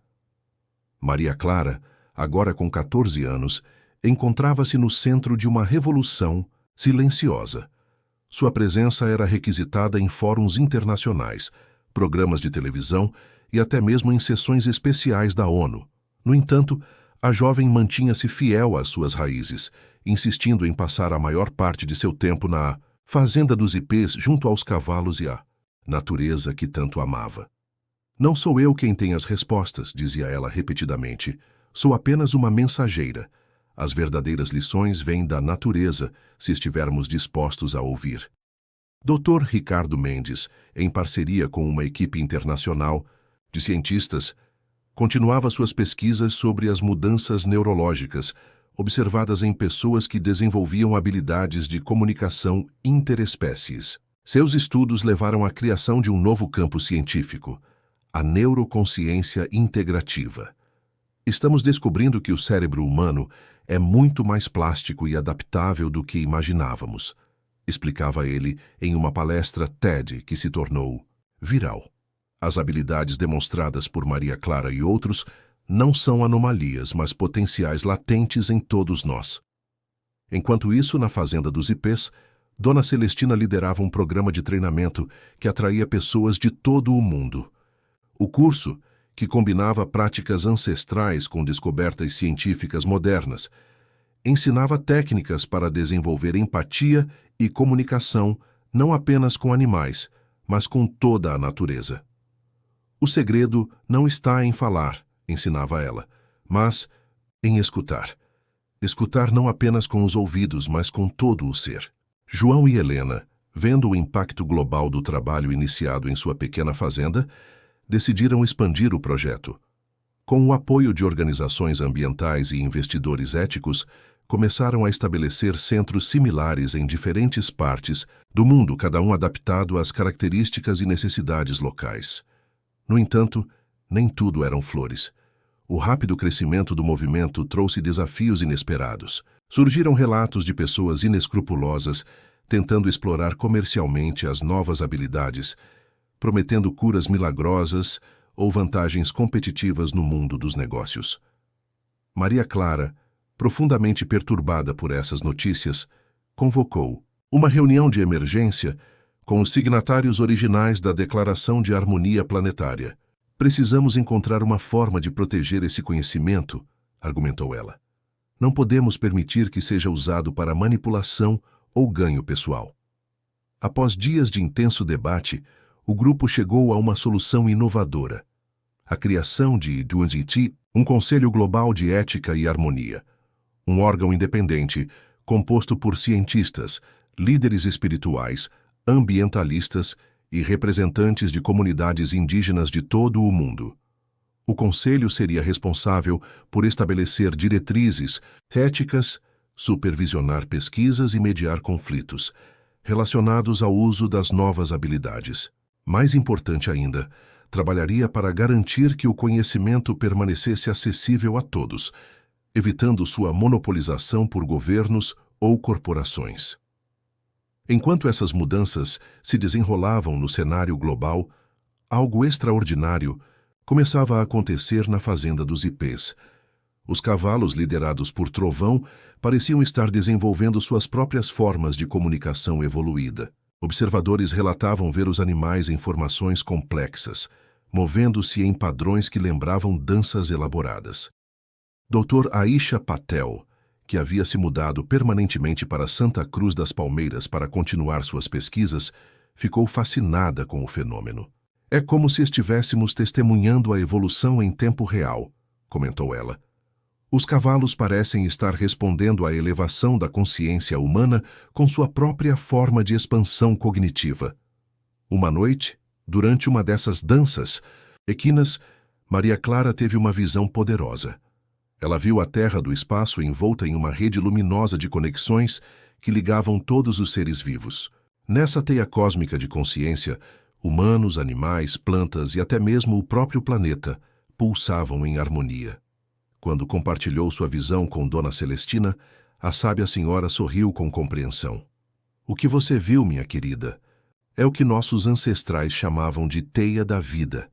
Maria Clara, agora com 14 anos, encontrava-se no centro de uma revolução silenciosa. Sua presença era requisitada em fóruns internacionais, programas de televisão e até mesmo em sessões especiais da ONU. No entanto, a jovem mantinha-se fiel às suas raízes, insistindo em passar a maior parte de seu tempo na fazenda dos ipês junto aos cavalos e à natureza que tanto amava. Não sou eu quem tem as respostas, dizia ela repetidamente. Sou apenas uma mensageira. As verdadeiras lições vêm da natureza, se estivermos dispostos a ouvir. Dr. Ricardo Mendes, em parceria com uma equipe internacional de cientistas, continuava suas pesquisas sobre as mudanças neurológicas observadas em pessoas que desenvolviam habilidades de comunicação interespécies. Seus estudos levaram à criação de um novo campo científico, a neuroconsciência integrativa. Estamos descobrindo que o cérebro humano é muito mais plástico e adaptável do que imaginávamos, explicava ele em uma palestra TED que se tornou viral. As habilidades demonstradas por Maria Clara e outros não são anomalias, mas potenciais latentes em todos nós. Enquanto isso, na Fazenda dos Ipês, Dona Celestina liderava um programa de treinamento que atraía pessoas de todo o mundo. O curso, que combinava práticas ancestrais com descobertas científicas modernas, ensinava técnicas para desenvolver empatia e comunicação não apenas com animais, mas com toda a natureza. O segredo não está em falar, ensinava ela, mas em escutar. Escutar não apenas com os ouvidos, mas com todo o ser. João e Helena, vendo o impacto global do trabalho iniciado em sua pequena fazenda, decidiram expandir o projeto. Com o apoio de organizações ambientais e investidores éticos, começaram a estabelecer centros similares em diferentes partes do mundo, cada um adaptado às características e necessidades locais. No entanto, nem tudo eram flores. O rápido crescimento do movimento trouxe desafios inesperados. Surgiram relatos de pessoas inescrupulosas tentando explorar comercialmente as novas habilidades, prometendo curas milagrosas ou vantagens competitivas no mundo dos negócios. Maria Clara, profundamente perturbada por essas notícias, convocou uma reunião de emergência com os signatários originais da Declaração de Harmonia Planetária. Precisamos encontrar uma forma de proteger esse conhecimento, argumentou ela. Não podemos permitir que seja usado para manipulação ou ganho pessoal. Após dias de intenso debate, o grupo chegou a uma solução inovadora: a criação de DUNZT, um Conselho Global de Ética e Harmonia, um órgão independente composto por cientistas, líderes espirituais, ambientalistas e representantes de comunidades indígenas de todo o mundo. O Conselho seria responsável por estabelecer diretrizes éticas, supervisionar pesquisas e mediar conflitos relacionados ao uso das novas habilidades. Mais importante ainda, trabalharia para garantir que o conhecimento permanecesse acessível a todos, evitando sua monopolização por governos ou corporações. Enquanto essas mudanças se desenrolavam no cenário global, algo extraordinário começava a acontecer na Fazenda dos Ipês. Os cavalos liderados por Trovão pareciam estar desenvolvendo suas próprias formas de comunicação evoluída. Observadores relatavam ver os animais em formações complexas, movendo-se em padrões que lembravam danças elaboradas. Dr. Aisha Patel, que havia se mudado permanentemente para Santa Cruz das Palmeiras para continuar suas pesquisas, ficou fascinada com o fenômeno. É como se estivéssemos testemunhando a evolução em tempo real, comentou ela. Os cavalos parecem estar respondendo à elevação da consciência humana com sua própria forma de expansão cognitiva. Uma noite, durante uma dessas danças, Equinas, Maria Clara teve uma visão poderosa. Ela viu a Terra do espaço envolta em uma rede luminosa de conexões que ligavam todos os seres vivos. Nessa teia cósmica de consciência, humanos, animais, plantas e até mesmo o próprio planeta pulsavam em harmonia. Quando compartilhou sua visão com Dona Celestina, a sábia senhora sorriu com compreensão. O que você viu, minha querida, é o que nossos ancestrais chamavam de teia da vida.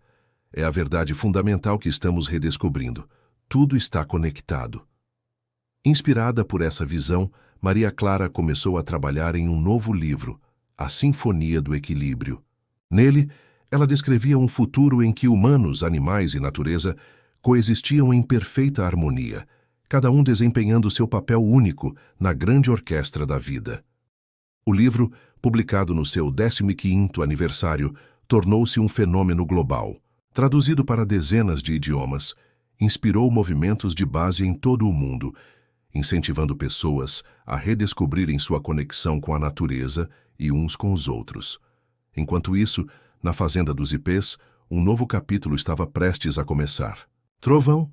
É a verdade fundamental que estamos redescobrindo. Tudo está conectado. Inspirada por essa visão, Maria Clara começou a trabalhar em um novo livro, A Sinfonia do Equilíbrio. Nele, ela descrevia um futuro em que humanos, animais e natureza coexistiam em perfeita harmonia, cada um desempenhando seu papel único na grande orquestra da vida. O livro, publicado no seu 15º aniversário, tornou-se um fenômeno global. Traduzido para dezenas de idiomas, inspirou movimentos de base em todo o mundo, incentivando pessoas a redescobrirem sua conexão com a natureza e uns com os outros. Enquanto isso, na Fazenda dos Ipês, um novo capítulo estava prestes a começar. Trovão,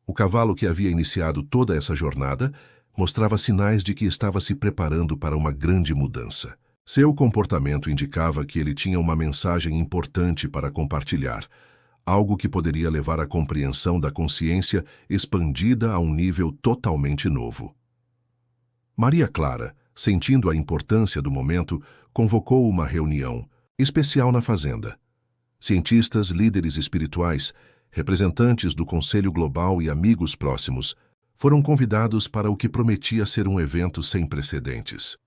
o cavalo que havia iniciado toda essa jornada, mostrava sinais de que estava se preparando para uma grande mudança. Seu comportamento indicava que ele tinha uma mensagem importante para compartilhar, algo que poderia levar à compreensão da consciência expandida a um nível totalmente novo. Maria Clara, sentindo a importância do momento, convocou uma reunião especial na fazenda. Cientistas, líderes espirituais, representantes do Conselho Global e amigos próximos foram convidados para o que prometia ser um evento sem precedentes.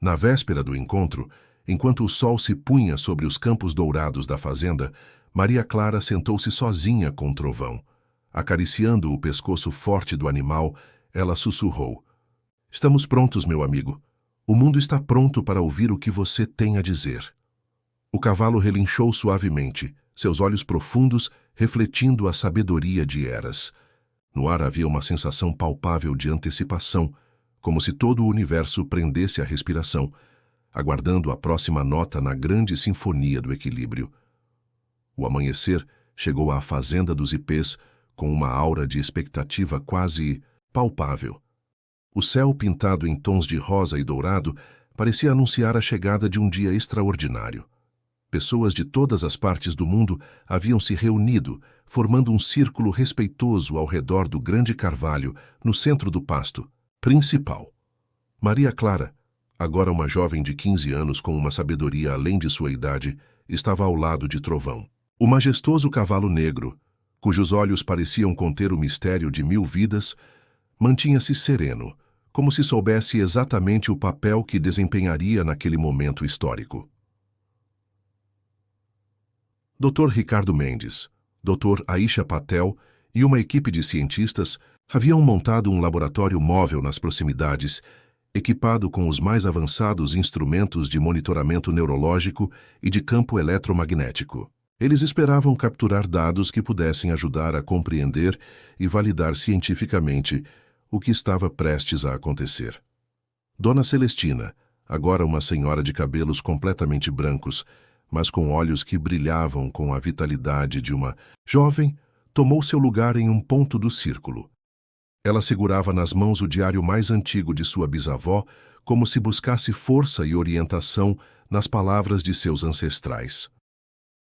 Na véspera do encontro, enquanto o sol se punha sobre os campos dourados da fazenda, Maria Clara sentou-se sozinha com Trovão. Acariciando o pescoço forte do animal, ela sussurrou: "Estamos prontos, meu amigo. O mundo está pronto para ouvir o que você tem a dizer." O cavalo relinchou suavemente, seus olhos profundos refletindo a sabedoria de eras. No ar havia uma sensação palpável de antecipação, como se todo o universo prendesse a respiração, aguardando a próxima nota na grande sinfonia do equilíbrio. O amanhecer chegou à Fazenda dos Ipês com uma aura de expectativa quase palpável. O céu, pintado em tons de rosa e dourado, parecia anunciar a chegada de um dia extraordinário. Pessoas de todas as partes do mundo haviam se reunido, formando um círculo respeitoso ao redor do grande carvalho, no centro do pasto principal. Maria Clara, agora uma jovem de 15 anos com uma sabedoria além de sua idade, estava ao lado de Trovão. O majestoso cavalo negro, cujos olhos pareciam conter o mistério de 1000 vidas, mantinha-se sereno, como se soubesse exatamente o papel que desempenharia naquele momento histórico. Dr. Ricardo Mendes, Dr. Aisha Patel e uma equipe de cientistas haviam montado um laboratório móvel nas proximidades, equipado com os mais avançados instrumentos de monitoramento neurológico e de campo eletromagnético. Eles esperavam capturar dados que pudessem ajudar a compreender e validar cientificamente o que estava prestes a acontecer. Dona Celestina, agora uma senhora de cabelos completamente brancos, mas com olhos que brilhavam com a vitalidade de uma jovem, tomou seu lugar em um ponto do círculo. Ela segurava nas mãos o diário mais antigo de sua bisavó, como se buscasse força e orientação nas palavras de seus ancestrais.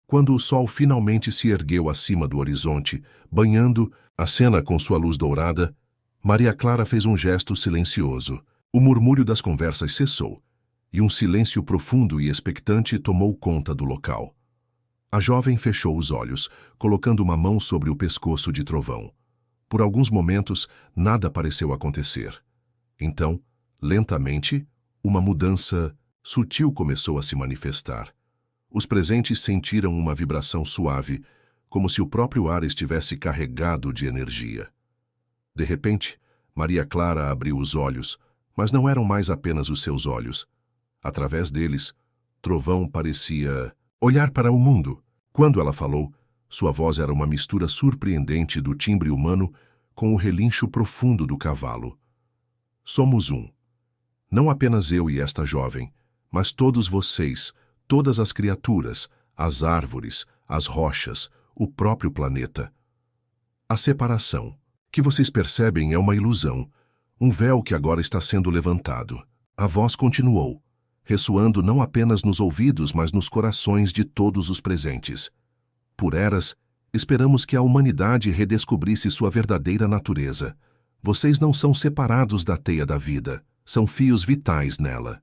Quando o sol finalmente se ergueu acima do horizonte, banhando a cena com sua luz dourada, Maria Clara fez um gesto silencioso. O murmúrio das conversas cessou, e um silêncio profundo e expectante tomou conta do local. A jovem fechou os olhos, colocando uma mão sobre o pescoço de Trovão. Por alguns momentos, nada pareceu acontecer. Então, lentamente, uma mudança sutil começou a se manifestar. Os presentes sentiram uma vibração suave, como se o próprio ar estivesse carregado de energia. De repente, Maria Clara abriu os olhos, mas não eram mais apenas os seus olhos. Através deles, Trovão parecia olhar para o mundo. Quando ela falou, sua voz era uma mistura surpreendente do timbre humano com o relincho profundo do cavalo. Somos um. Não apenas eu e esta jovem, mas todos vocês, todas as criaturas, as árvores, as rochas, o próprio planeta. A separação, que vocês percebem, é uma ilusão, um véu que agora está sendo levantado. A voz continuou, ressoando não apenas nos ouvidos, mas nos corações de todos os presentes. Por eras, esperamos que a humanidade redescobrisse sua verdadeira natureza. Vocês não são separados da teia da vida, são fios vitais nela.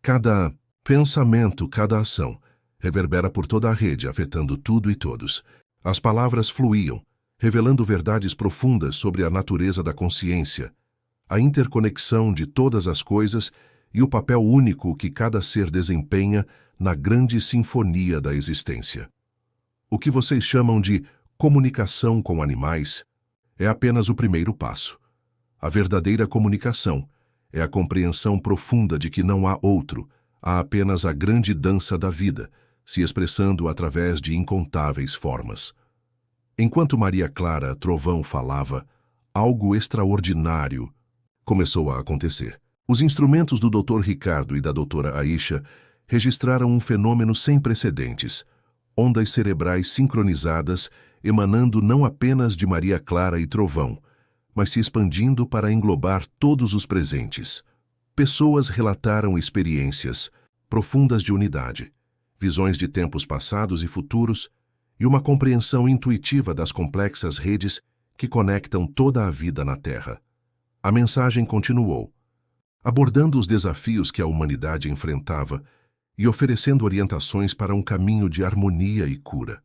Cada pensamento, cada ação, reverbera por toda a rede, afetando tudo e todos. As palavras fluíam, revelando verdades profundas sobre a natureza da consciência, a interconexão de todas as coisas e o papel único que cada ser desempenha na grande sinfonia da existência. O que vocês chamam de comunicação com animais é apenas o primeiro passo. A verdadeira comunicação é a compreensão profunda de que não há outro, há apenas a grande dança da vida, se expressando através de incontáveis formas. Enquanto Maria Clara Trovão falava, algo extraordinário começou a acontecer. Os instrumentos do Dr. Ricardo e da Dra. Aisha registraram um fenômeno sem precedentes, ondas cerebrais sincronizadas emanando não apenas de Maria Clara e Trovão, mas se expandindo para englobar todos os presentes. Pessoas relataram experiências profundas de unidade, visões de tempos passados e futuros, e uma compreensão intuitiva das complexas redes que conectam toda a vida na Terra. A mensagem continuou, abordando os desafios que a humanidade enfrentava e oferecendo orientações para um caminho de harmonia e cura.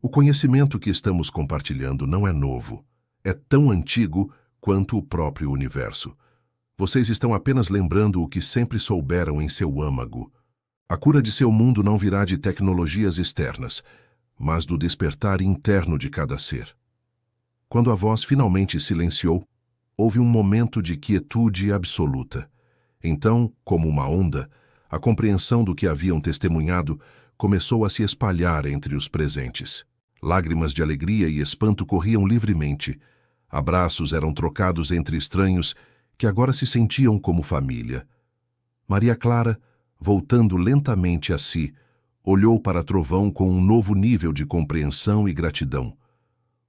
O conhecimento que estamos compartilhando não é novo, é tão antigo quanto o próprio universo. Vocês estão apenas lembrando o que sempre souberam em seu âmago. A cura de seu mundo não virá de tecnologias externas, mas do despertar interno de cada ser. Quando a voz finalmente silenciou, houve um momento de quietude absoluta. Então, como uma onda, a compreensão do que haviam testemunhado começou a se espalhar entre os presentes. Lágrimas de alegria e espanto corriam livremente. Abraços eram trocados entre estranhos que agora se sentiam como família. Maria Clara, voltando lentamente a si, olhou para Trovão com um novo nível de compreensão e gratidão.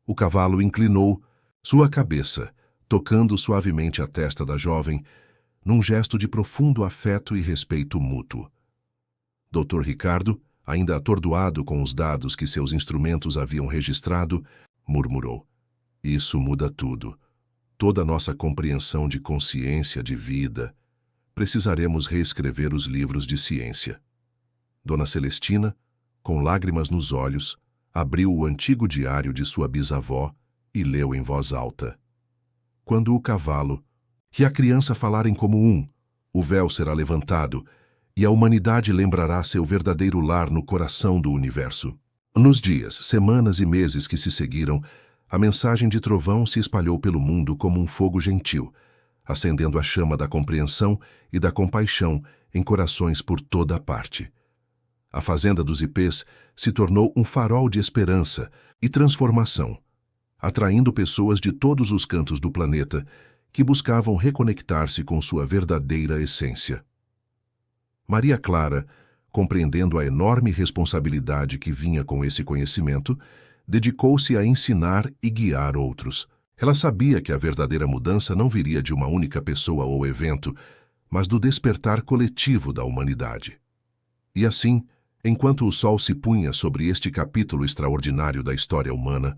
O cavalo inclinou sua cabeça, tocando suavemente a testa da jovem, num gesto de profundo afeto e respeito mútuo. Dr. Ricardo, ainda atordoado com os dados que seus instrumentos haviam registrado, murmurou: "Isso muda tudo. Toda a nossa compreensão de consciência, de vida. Precisaremos reescrever os livros de ciência." Dona Celestina, com lágrimas nos olhos, abriu o antigo diário de sua bisavó e leu em voz alta: "Quando o cavalo e a criança falarem como um, o véu será levantado e a humanidade lembrará seu verdadeiro lar no coração do universo." Nos dias, semanas e meses que se seguiram, a mensagem de Trovão se espalhou pelo mundo como um fogo gentil, acendendo a chama da compreensão e da compaixão em corações por toda a parte. A Fazenda dos Ipês se tornou um farol de esperança e transformação, atraindo pessoas de todos os cantos do planeta que buscavam reconectar-se com sua verdadeira essência. Maria Clara, compreendendo a enorme responsabilidade que vinha com esse conhecimento, dedicou-se a ensinar e guiar outros. Ela sabia que a verdadeira mudança não viria de uma única pessoa ou evento, mas do despertar coletivo da humanidade. E assim, enquanto o sol se punha sobre este capítulo extraordinário da história humana,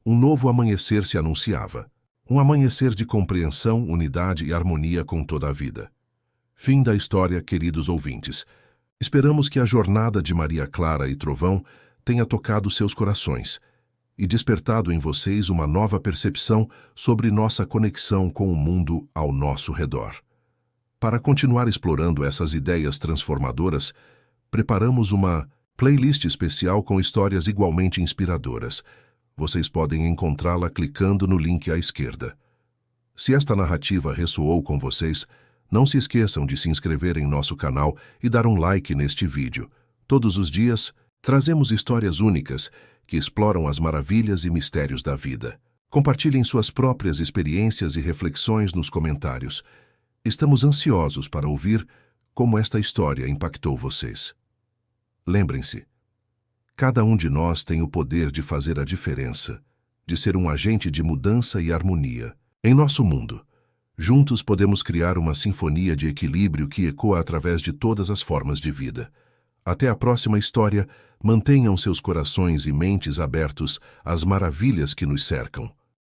um novo amanhecer se anunciava. Um amanhecer de compreensão, unidade e harmonia com toda a vida. Fim da história, queridos ouvintes. Esperamos que a jornada de Maria Clara e Trovão tenha tocado seus corações e despertado em vocês uma nova percepção sobre nossa conexão com o mundo ao nosso redor. Para continuar explorando essas ideias transformadoras, preparamos uma playlist especial com histórias igualmente inspiradoras. Vocês podem encontrá-la clicando no link à esquerda. Se esta narrativa ressoou com vocês, não se esqueçam de se inscrever em nosso canal e dar um like neste vídeo. Todos os dias, trazemos histórias únicas que exploram as maravilhas e mistérios da vida. Compartilhem suas próprias experiências e reflexões nos comentários. Estamos ansiosos para ouvir como esta história impactou vocês. Lembrem-se, Cada um de nós tem o poder de fazer a diferença, de ser um agente de mudança e harmonia. Em nosso mundo, juntos podemos criar uma sinfonia de equilíbrio que ecoa através de todas as formas de vida. Até a próxima história, mantenham seus corações e mentes abertos às maravilhas que nos cercam.